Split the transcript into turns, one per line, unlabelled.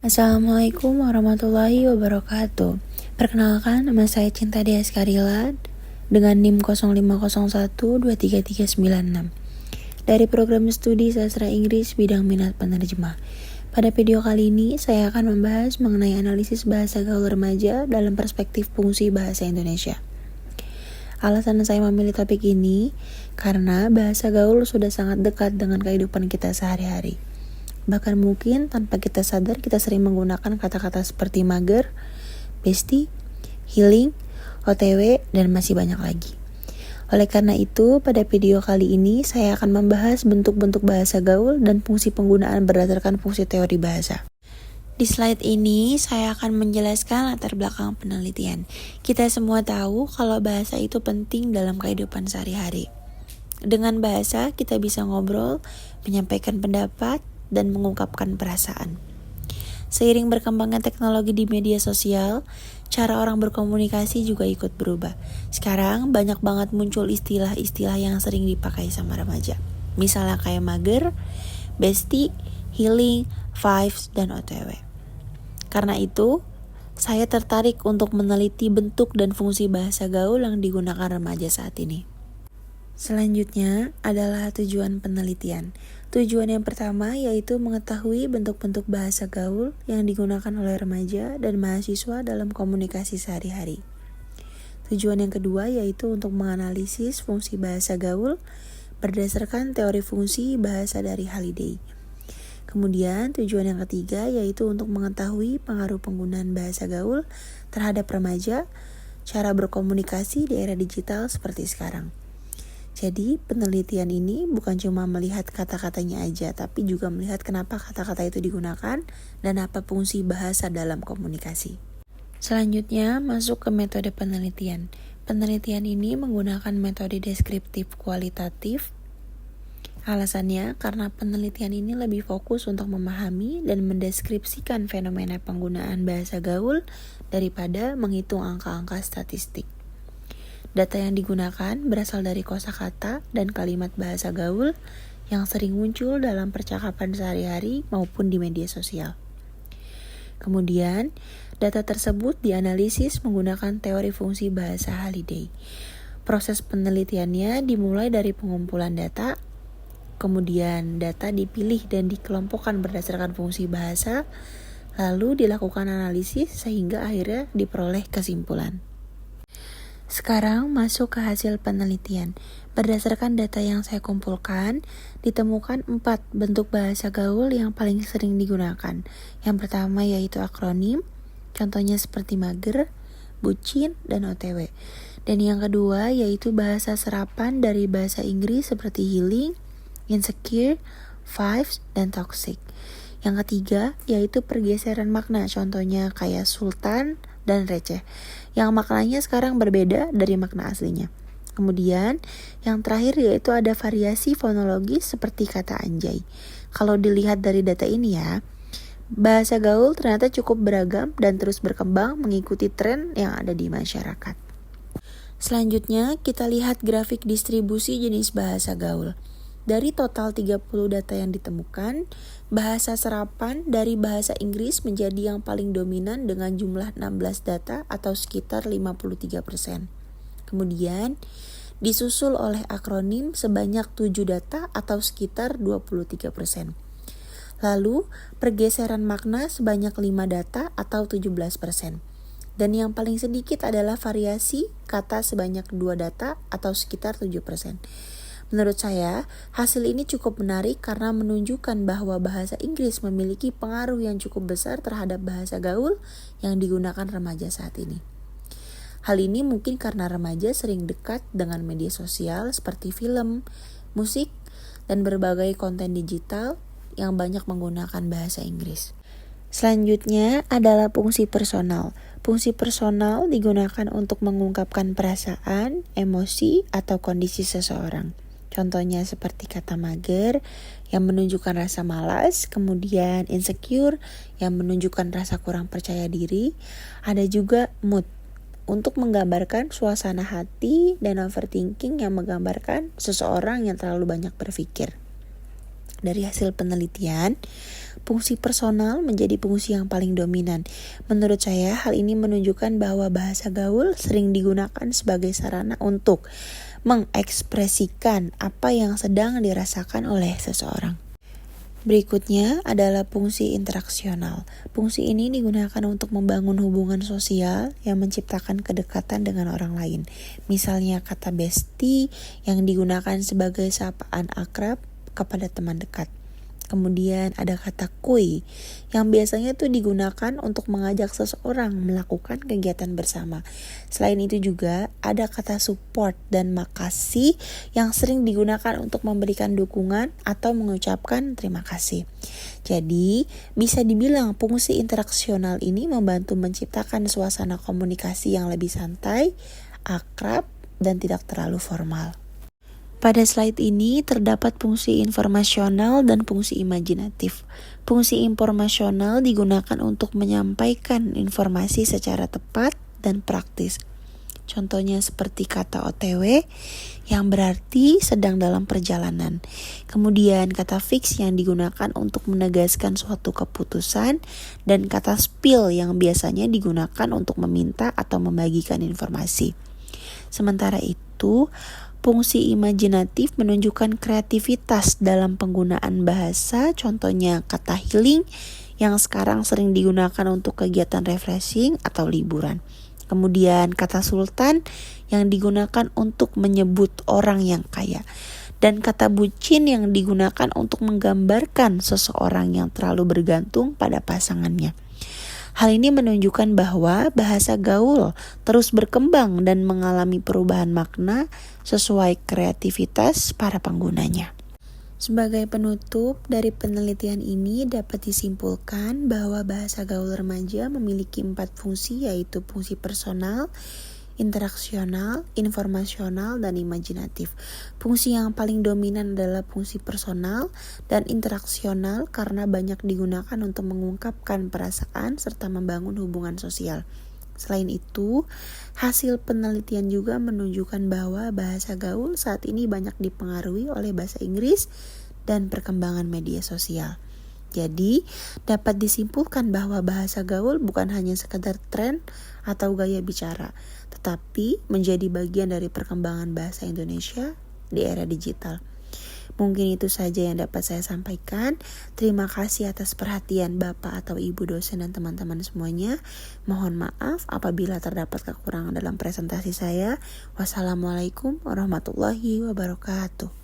Assalamualaikum warahmatullahi wabarakatuh. Perkenalkan, nama saya Cinta Dea Skarila dengan NIM 0501233396 dari program studi sastra Inggris bidang minat penerjemah. Pada video kali ini, saya akan membahas mengenai analisis bahasa gaul remaja dalam perspektif fungsi bahasa Indonesia. Alasan saya memilih topik ini karena bahasa gaul sudah sangat dekat dengan kehidupan kita sehari-hari. Bahkan mungkin tanpa kita sadar kita sering menggunakan kata-kata seperti mager, bestie, healing, OTW, dan masih banyak lagi. Oleh karena itu, pada video kali ini saya akan membahas bentuk-bentuk bahasa gaul dan fungsi penggunaan berdasarkan fungsi teori bahasa. Di slide ini, saya akan menjelaskan latar belakang penelitian. Kita semua tahu kalau bahasa itu penting dalam kehidupan sehari-hari. Dengan bahasa, kita bisa ngobrol, menyampaikan pendapat, dan mengungkapkan perasaan. Seiring berkembangnya teknologi di media sosial, cara orang berkomunikasi juga ikut berubah. Sekarang banyak banget muncul istilah-istilah yang sering dipakai sama remaja. Misalnya kayak mager, bestie, healing, vibes, dan OTW. Karena itu, saya tertarik untuk meneliti bentuk dan fungsi bahasa gaul yang digunakan remaja saat ini. Selanjutnya adalah tujuan penelitian. Tujuan yang pertama yaitu mengetahui bentuk-bentuk bahasa gaul yang digunakan oleh remaja dan mahasiswa dalam komunikasi sehari-hari. Tujuan yang kedua yaitu untuk menganalisis fungsi bahasa gaul berdasarkan teori fungsi bahasa dari Halliday. Kemudian tujuan yang ketiga yaitu untuk mengetahui pengaruh penggunaan bahasa gaul terhadap remaja, cara berkomunikasi di era digital seperti sekarang. Jadi penelitian ini bukan cuma melihat kata-katanya aja, tapi juga melihat kenapa kata-kata itu digunakan dan apa fungsi bahasa dalam komunikasi. Selanjutnya masuk ke metode penelitian. Penelitian ini menggunakan metode deskriptif kualitatif. Alasannya karena penelitian ini lebih fokus untuk memahami dan mendeskripsikan fenomena penggunaan bahasa gaul daripada menghitung angka-angka statistik. Data yang digunakan berasal dari kosakata dan kalimat bahasa gaul yang sering muncul dalam percakapan sehari-hari maupun di media sosial. Kemudian, data tersebut dianalisis menggunakan teori fungsi bahasa Halliday. Proses penelitiannya dimulai dari pengumpulan data, kemudian data dipilih dan dikelompokkan berdasarkan fungsi bahasa, lalu dilakukan analisis sehingga akhirnya diperoleh kesimpulan. Sekarang masuk ke hasil penelitian. Berdasarkan data yang saya kumpulkan, ditemukan 4 bentuk bahasa gaul yang paling sering digunakan. Yang pertama yaitu akronim, contohnya seperti mager, bucin, dan OTW. Dan yang kedua yaitu bahasa serapan dari bahasa Inggris seperti healing, insecure, vibes, dan toxic. Yang ketiga yaitu pergeseran makna, contohnya kayak sultan dan receh, yang maknanya sekarang berbeda dari makna aslinya. Kemudian yang terakhir yaitu ada variasi fonologis seperti kata anjay. Kalau dilihat dari data ini ya, bahasa gaul ternyata cukup beragam dan terus berkembang mengikuti tren yang ada di masyarakat. Selanjutnya kita lihat grafik distribusi jenis bahasa gaul. Dari total 30 data yang ditemukan, bahasa serapan dari bahasa Inggris menjadi yang paling dominan dengan jumlah 16 data atau sekitar 53%. Kemudian, disusul oleh akronim sebanyak 7 data atau sekitar 23%. Lalu, pergeseran makna sebanyak 5 data atau 17%. Dan yang paling sedikit adalah variasi kata sebanyak 2 data atau sekitar 7%. Menurut saya, hasil ini cukup menarik karena menunjukkan bahwa bahasa Inggris memiliki pengaruh yang cukup besar terhadap bahasa gaul yang digunakan remaja saat ini. Hal ini mungkin karena remaja sering dekat dengan media sosial seperti film, musik, dan berbagai konten digital yang banyak menggunakan bahasa Inggris. Selanjutnya adalah fungsi personal. Fungsi personal digunakan untuk mengungkapkan perasaan, emosi, atau kondisi seseorang. Contohnya seperti kata mager yang menunjukkan rasa malas, kemudian insecure yang menunjukkan rasa kurang percaya diri. Ada juga mood untuk menggambarkan suasana hati, dan overthinking yang menggambarkan seseorang yang terlalu banyak berpikir. Dari hasil penelitian, Fungsi personal menjadi fungsi yang paling dominan. Menurut saya, hal ini menunjukkan bahwa bahasa gaul sering digunakan sebagai sarana untuk mengekspresikan apa yang sedang dirasakan oleh seseorang. Berikutnya adalah fungsi interaksional. Fungsi ini digunakan untuk membangun hubungan sosial yang menciptakan kedekatan dengan orang lain. Misalnya kata bestie yang digunakan sebagai sapaan akrab kepada teman dekat. Kemudian ada kata kuy yang biasanya tuh digunakan untuk mengajak seseorang melakukan kegiatan bersama. Selain itu juga ada kata support dan makasih yang sering digunakan untuk memberikan dukungan atau mengucapkan terima kasih. Jadi bisa dibilang fungsi interaksional ini membantu menciptakan suasana komunikasi yang lebih santai, akrab, dan tidak terlalu formal. Pada slide ini terdapat fungsi informasional dan fungsi imajinatif. Fungsi informasional digunakan untuk menyampaikan informasi secara tepat dan praktis. Contohnya seperti kata OTW yang berarti sedang dalam perjalanan. Kemudian kata fix yang digunakan untuk menegaskan suatu keputusan, dan kata spill yang biasanya digunakan untuk meminta atau membagikan informasi. Sementara itu, fungsi imajinatif menunjukkan kreativitas dalam penggunaan bahasa, contohnya kata healing yang sekarang sering digunakan untuk kegiatan refreshing atau liburan. Kemudian kata sultan yang digunakan untuk menyebut orang yang kaya. Dan kata bucin yang digunakan untuk menggambarkan seseorang yang terlalu bergantung pada pasangannya. Hal ini menunjukkan bahwa bahasa gaul terus berkembang dan mengalami perubahan makna sesuai kreativitas para penggunanya. Sebagai penutup, dari penelitian ini dapat disimpulkan bahwa bahasa gaul remaja memiliki 4 fungsi, yaitu fungsi personal, interaksional, informasional, dan imajinatif. Fungsi yang paling dominan adalah fungsi personal dan interaksional karena banyak digunakan untuk mengungkapkan perasaan serta membangun hubungan sosial. Selain itu, hasil penelitian juga menunjukkan bahwa bahasa gaul saat ini banyak dipengaruhi oleh bahasa Inggris dan perkembangan media sosial. Jadi, dapat disimpulkan bahwa bahasa gaul bukan hanya sekedar tren atau gaya bicara, tetapi menjadi bagian dari perkembangan bahasa Indonesia di era digital. Mungkin itu saja yang dapat saya sampaikan. Terima kasih atas perhatian Bapak atau Ibu dosen dan teman-teman semuanya. Mohon maaf apabila terdapat kekurangan dalam presentasi saya. Wassalamualaikum warahmatullahi wabarakatuh.